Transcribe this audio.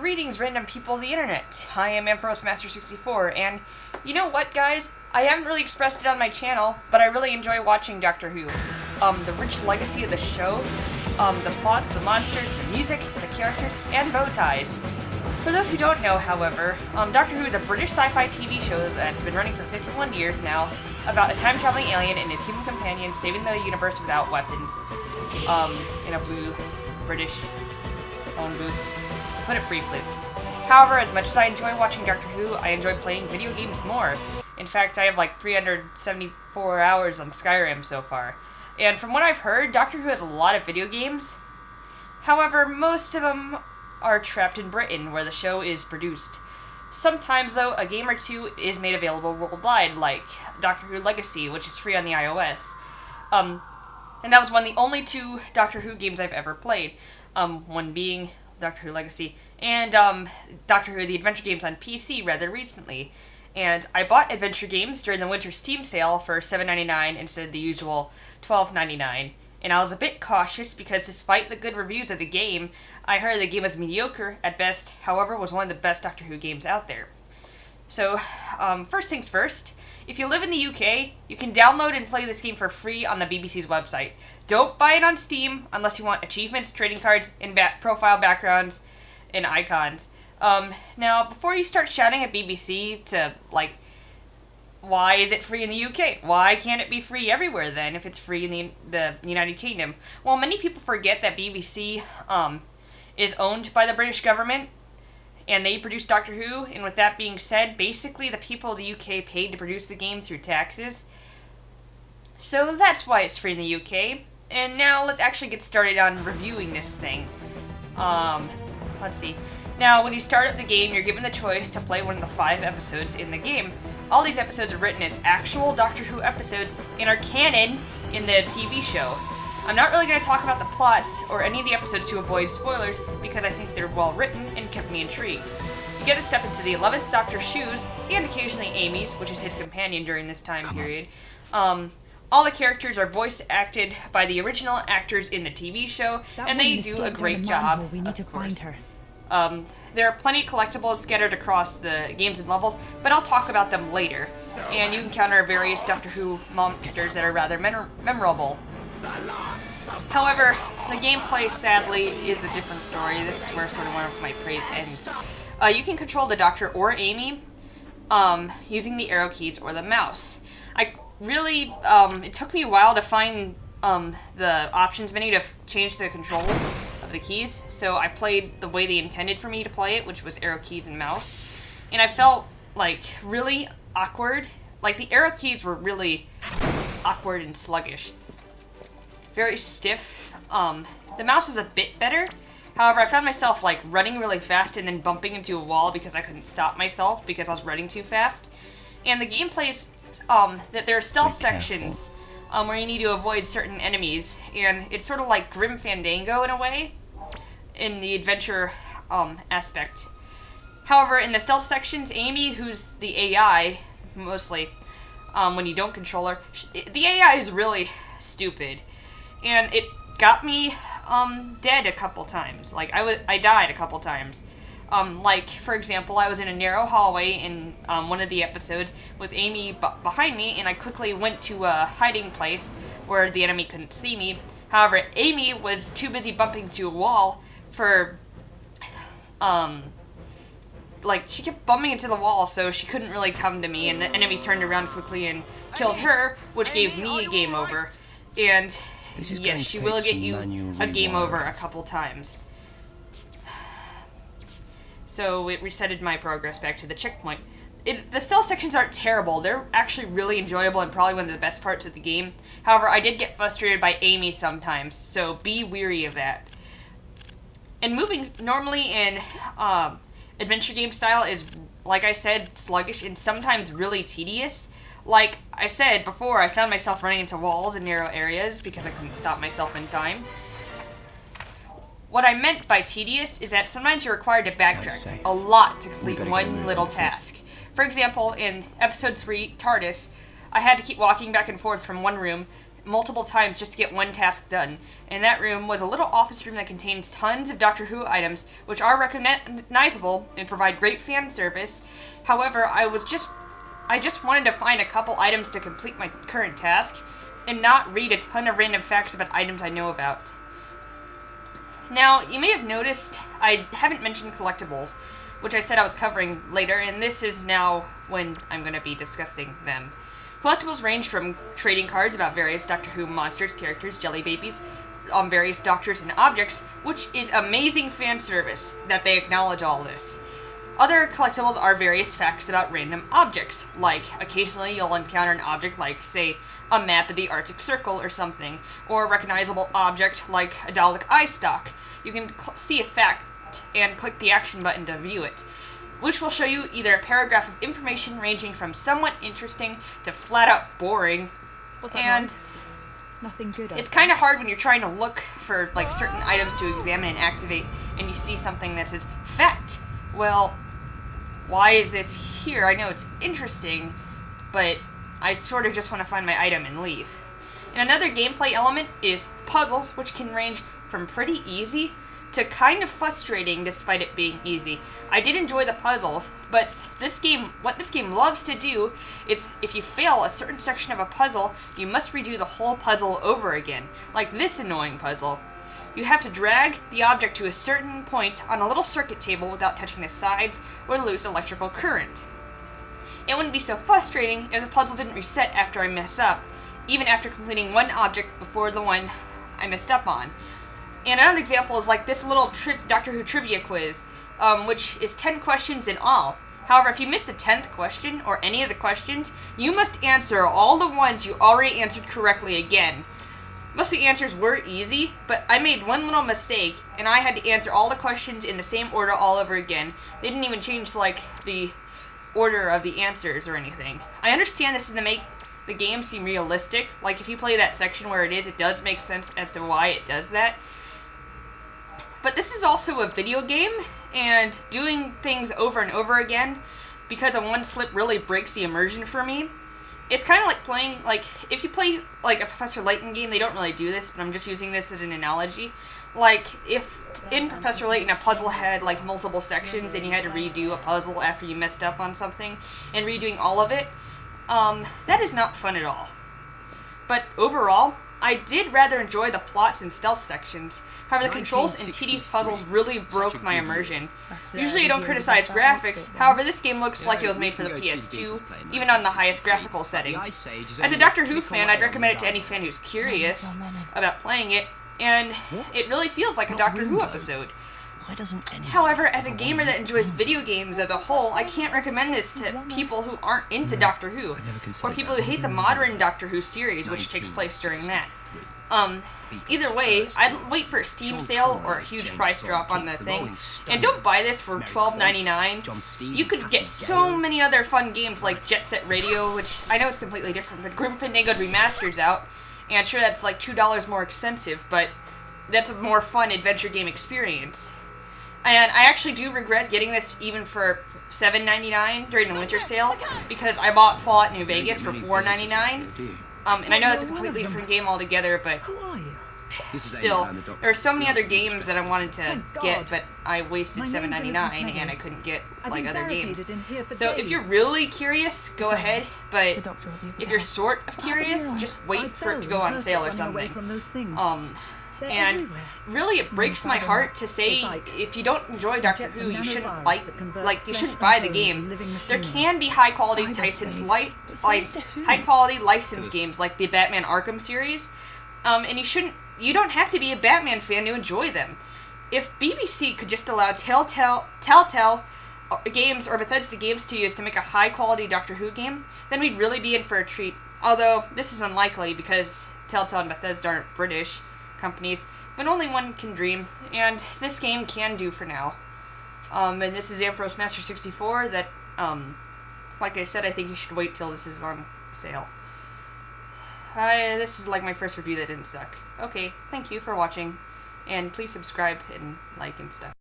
Greetings, random people of the internet. I am AmbrosMaster64, and you know what, guys? I haven't really expressed it on my channel, but I really enjoy watching Doctor Who. The rich legacy of the show, the plots, the monsters, the music, the characters, and bow ties. For those who don't know, however, Doctor Who is a British sci-fi TV show that's been running for 51 years now, about a time-traveling alien and his human companion saving the universe without weapons, in a blue British phone booth, to put it briefly. However, as much as I enjoy watching Doctor Who, I enjoy playing video games more. In fact, I have like 374 hours on Skyrim so far. And from what I've heard, Doctor Who has a lot of video games. However, most of them are trapped in Britain, where the show is produced. Sometimes, though, a game or two is made available worldwide, like Doctor Who Legacy, which is free on the iOS. And that was one of the only two Doctor Who games I've ever played. One being Doctor Who Legacy, and Doctor Who The Adventure Games on PC rather recently. And I bought Adventure Games during the winter Steam sale for $7.99 instead of the usual $12.99. And I was a bit cautious because despite the good reviews of the game, I heard the game was mediocre at best, however was one of the best Doctor Who games out there. So, first things first, if you live in the UK, you can download and play this game for free on the BBC's website. Don't buy it on Steam unless you want achievements, trading cards, and profile backgrounds, and icons. Now, before you start shouting at BBC to, like, why is it free in the UK? Why can't it be free everywhere then if it's free in the United Kingdom? Well, many people forget that BBC is owned by the British government, and they produce Doctor Who, and with that being said, basically the people of the UK paid to produce the game through taxes. So that's why it's free in the UK. And now let's actually get started on reviewing this thing. Let's see. Now, when you start up the game, you're given the choice to play one of the 5 episodes in the game. All these episodes are written as actual Doctor Who episodes and are canon in the TV show. I'm not really going to talk about the plots or any of the episodes to avoid spoilers because I think they're well written and kept me intrigued. You get to step into the 11th Doctor's shoes, and occasionally Amy's, which is his companion during this time period. All the characters are voice acted by the original actors in the TV show, and they do a great job. We need to find her. There are plenty of collectibles scattered across the games and levels, but I'll talk about them later. And you encounter various Doctor Who monsters that are rather memorable. However, the gameplay, sadly, is a different story. This is where sort of one of my praise ends. You can control the Doctor or Amy using the arrow keys or the mouse. It took me a while to find the options menu to change the controls of the keys, so I played the way they intended for me to play it, which was arrow keys and mouse. And I felt, like, really awkward. Like, the arrow keys were really awkward and sluggish. Very stiff. The mouse was a bit better. However, I found myself, like, running really fast and then bumping into a wall because I couldn't stop myself because I was running too fast. And the gameplay is, that there are stealth sections where you need to avoid certain enemies, and it's sort of like Grim Fandango in a way, in the adventure aspect. However, in the stealth sections, Amy, who's the AI, mostly, when you don't control her, the AI is really stupid. And it got me dead a couple times. Like, I died a couple times. Like, for example, I was in a narrow hallway in one of the episodes with Amy behind me, and I quickly went to a hiding place where the enemy couldn't see me. However, Amy was too busy bumping to a wall for, like, she kept bumping into the wall, so she couldn't really come to me, and the enemy turned around quickly and killed her, which gave me a game over. And yes, she will get you a game over a couple times. So it resetted my progress back to the checkpoint. The stealth sections aren't terrible. They're actually really enjoyable and probably one of the best parts of the game. However, I did get frustrated by Amy sometimes, so be weary of that. And moving normally in adventure game style is, like I said, sluggish and sometimes really tedious. Like I said before, I found myself running into walls in narrow areas because I couldn't stop myself in time. What I meant by tedious is that sometimes you're required to backtrack a lot to complete one little task. For example, in episode 3, TARDIS, I had to keep walking back and forth from one room multiple times just to get one task done. And that room was a little office room that contains tons of Doctor Who items, which are recognizable and provide great fan service. However, I just wanted to find a couple items to complete my current task, and not read a ton of random facts about items I know about. Now, you may have noticed I haven't mentioned collectibles, which I said I was covering later, and this is now when I'm going to be discussing them. Collectibles range from trading cards about various Doctor Who monsters, characters, jelly babies, on various doctors and objects, which is amazing fan service that they acknowledge all this. Other collectibles are various facts about random objects, like occasionally you'll encounter an object like, say, a map of the Arctic Circle or something, or a recognizable object like a Dalek eye stalk. You can see a fact and click the action button to view it, which will show you either a paragraph of information ranging from somewhat interesting to flat out boring. What's that and noise? Nothing good. It's kind of hard when you're trying to look for like certain items to examine and activate, and you see something that says fact. Well, why is this here? I know it's interesting, but I sort of just want to find my item and leave. And another gameplay element is puzzles, which can range from pretty easy to kind of frustrating despite it being easy. I did enjoy the puzzles, but what this game loves to do is if you fail a certain section of a puzzle, you must redo the whole puzzle over again, like this annoying puzzle. You have to drag the object to a certain point on a little circuit table without touching the sides or lose electrical current. It wouldn't be so frustrating if the puzzle didn't reset after I mess up, even after completing one object before the one I messed up on. And another example is like this little Doctor Who trivia quiz, which is 10 questions in all. However, if you miss the 10th question, or any of the questions, you must answer all the ones you already answered correctly again. Most of the answers were easy, but I made one little mistake, and I had to answer all the questions in the same order all over again. They didn't even change, like, the order of the answers or anything. I understand this is to make the game seem realistic. Like, if you play that section where it does make sense as to why it does that. But this is also a video game, and doing things over and over again because of one slip really breaks the immersion for me. It's kind of like playing, like, if you play, like, a Professor Layton game, they don't really do this, but I'm just using this as an analogy. Like, if in Professor Layton a puzzle had, like, multiple sections and you had to redo a puzzle after you messed up on something, and redoing all of it, that is not fun at all. But overall, I did rather enjoy the plots and stealth sections. However, the controls and tedious puzzles really broke my immersion. Usually I don't criticize graphics, however this game looks like it was made for the PS2, even on the highest graphical setting. As a Doctor Who fan, I'd recommend it to any fan who's curious about playing it, and it really feels like a Doctor Who episode. However, as a gamer that enjoys video games as a whole, I can't recommend this to people who aren't into Doctor Who, or people who hate the modern Doctor Who series, which takes place during that. Either way, I'd wait for a Steam sale or a huge price drop on the thing, and don't buy this for $12.99. You could get so many other fun games like Jet Set Radio, which I know it's completely different, but Grim Fandango Remastered's out, and sure that's like $2 more expensive, but that's a more fun adventure game experience. And I actually do regret getting this even for $7.99 during the winter sale, because I bought Fallout New Vegas for $4.99. And I know that's a completely different game altogether, but still, there are so many other games that I wanted to get, but I wasted $7.99 and I couldn't get like other games. So if you're really curious, go ahead, but if you're sort of curious, just wait for it to go on sale or something. And really, it breaks my heart to say if you don't enjoy Doctor Who, you shouldn't you shouldn't buy the game. There can be high quality high quality licensed games like the Batman Arkham series, and you don't have to be a Batman fan to enjoy them. If BBC could just allow Telltale Games or Bethesda Game Studios to make a high quality Doctor Who game, then we'd really be in for a treat. Although this is unlikely because Telltale and Bethesda aren't British companies, but only one can dream, and this game can do for now. And this is Ambrose Master 64 that, like I said, I think you should wait till this is on sale. This is like my first review that didn't suck. Okay, thank you for watching, and please subscribe and like and stuff.